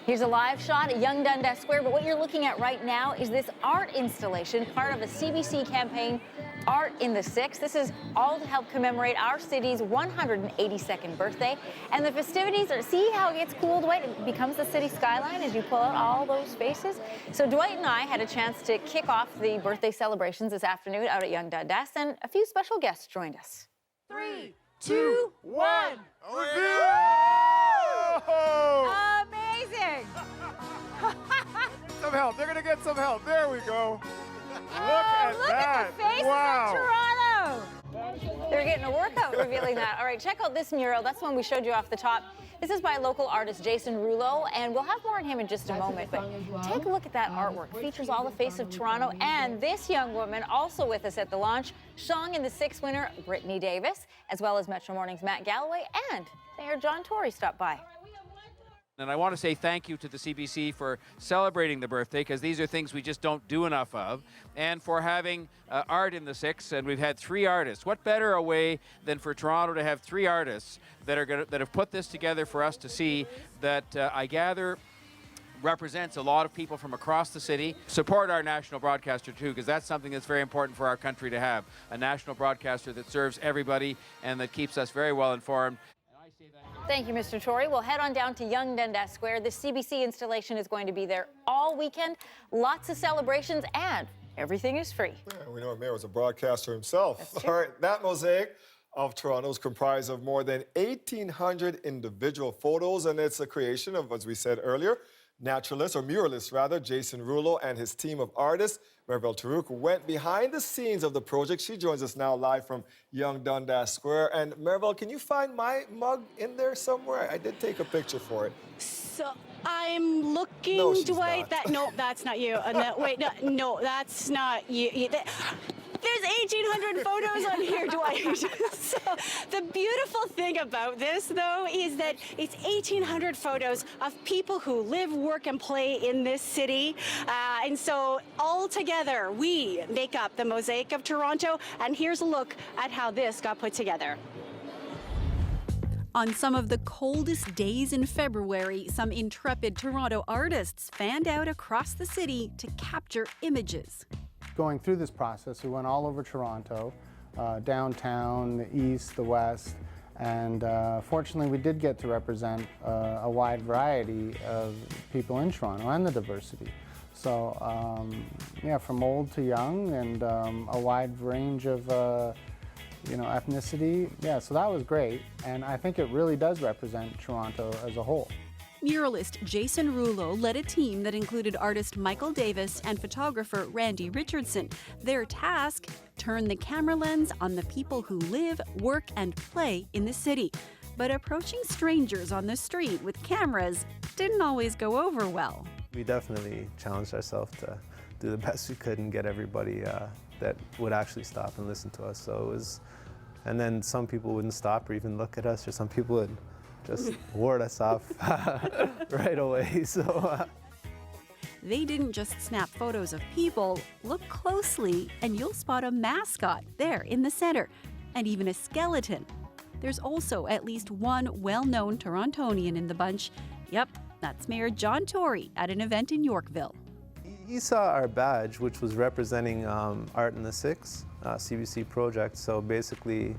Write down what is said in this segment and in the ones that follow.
Here's a live shot at Yonge-Dundas Square, but what you're looking at right now is this art installation, part of a CBC campaign, Art in the Six. This is all to help commemorate our city's 182nd birthday. And the festivities are, see how it gets cool, Dwight? It becomes the city skyline as you pull out all those faces. So Dwight and I had a chance to kick off the birthday celebrations this afternoon out at Yonge-Dundas, and a few special guests joined us. 3, 2, 1. Amazing! Some help. They're going to get some help. There we go. Look at that. Look at the faces of Toronto. They're getting a workout revealing that. All right, check out this mural. That's one we showed you off the top. This is by local artist Jason Rouleau, and we'll have more on him in just a moment. But take a look at that artwork. It features all the face of Toronto, and this young woman also with us at the launch, Song in the Six winner Brittany Davis, as well as Metro Morning's Matt Galloway, and Mayor John Tory stopped by. And I want to say thank you to the CBC for celebrating the birthday, because these are things we just don't do enough of, and for having art in the Six. And we've had 3 artists. What better a way than for Toronto to have 3 artists that have put this together for us to see, that I gather represents a lot of people from across the city. Support our national broadcaster too, because that's something that's very important for our country to have, a national broadcaster that serves everybody and that keeps us very well informed. Thank you, Mr. Tory. We'll head on down to Yonge-Dundas Square. The CBC installation is going to be there all weekend. Lots of celebrations, and everything is free. Yeah, we know Mayor was a broadcaster himself. That's true. All right, that mosaic of Toronto is comprised of more than 1,800 individual photos, and it's a creation of, as we said earlier, muralist rather, Jason Rouleau and his team of artists. Maribel Tarouk went behind the scenes of the project. She joins us now live from Yonge-Dundas Square. And Maribel, can you find my mug in there somewhere? I did take a picture for it. So I'm looking, No, she's Dwight. not. No, that's not you. No, wait, no, that's not you. There's 1,800 photos on here, Dwight. So the beautiful thing about this, though, is that it's 1,800 photos of people who live, work, and play in this city. And so all together, we make up the mosaic of Toronto. And here's a look at how this got put together. On some of the coldest days in February, some intrepid Toronto artists fanned out across the city to capture images. Going through this process, we went all over Toronto, downtown, the east, the west, and fortunately we did get to represent a wide variety of people in Toronto and the diversity. So yeah, from old to young, and a wide range of ethnicity. Yeah, so that was great, and I think it really does represent Toronto as a whole. Muralist Jason Rouleau led a team that included artist Michael Davis and photographer Randy Richardson. Their task, turn the camera lens on the people who live, work, and play in the city. But approaching strangers on the street with cameras didn't always go over well. We definitely challenged ourselves to do the best we could and get everybody that would actually stop and listen to us. So it was, and then some people wouldn't stop or even look at us, or some people would just ward us off right away. So they didn't just snap photos of people. Look closely and you'll spot a mascot there in the center, and even a skeleton. There's also at least one well-known Torontonian in the bunch. Yep, that's Mayor John Tory at an event in Yorkville. he saw our badge, which was representing Art in the Six, CBC project. So basically,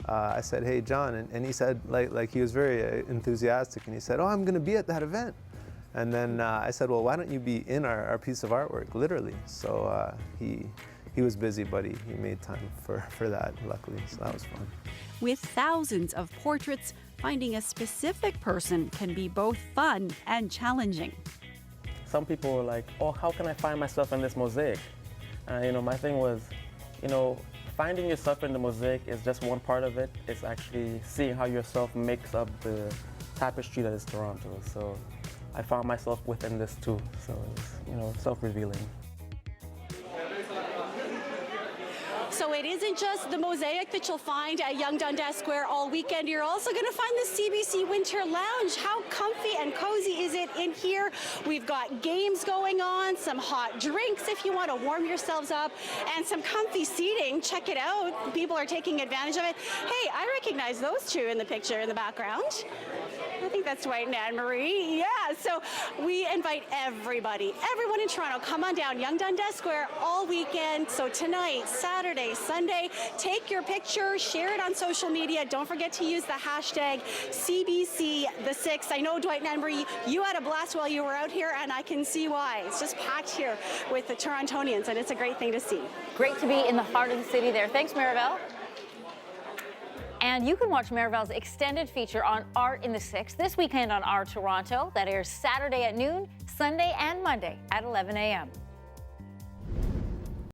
I said, "Hey, John," and he said, like he was very enthusiastic, and he said, "Oh, I'm going to be at that event." And then I said, "Well, why don't you be in our piece of artwork, literally?" So he was busy, but he made time for that, luckily, so that was fun. With thousands of portraits, finding a specific person can be both fun and challenging. Some people were like, "Oh, how can I find myself in this mosaic?" My thing was, finding yourself in the mosaic is just one part of it. It's actually seeing how yourself makes up the tapestry that is Toronto. So I found myself within this too. So it's, self-revealing. So it isn't just the mosaic that you'll find at Yonge-Dundas Square all weekend. You're also going to find the CBC Winter Lounge. How comfy and cozy is it in here? We've got games going on, some hot drinks if you want to warm yourselves up, and some comfy seating. Check it out. People are taking advantage of it. Hey, I recognize those two in the picture in the background. I think that's Dwight and Anne-Marie. Yeah, so we invite everybody, everyone in Toronto, come on down Yonge-Dundas Square all weekend. So tonight, Saturday, Sunday, take your picture, share it on social media. Don't forget to use the hashtag CBC6. I know, Dwight and Anne-Marie, you had a blast while you were out here, and I can see why. It's just packed here with the Torontonians, and it's a great thing to see. Great to be in the heart of the city there. Thanks, Maribel. And you can watch Maribel's extended feature on Art in the Six this weekend on Our Toronto. That airs Saturday at noon, Sunday and Monday at 11 a.m.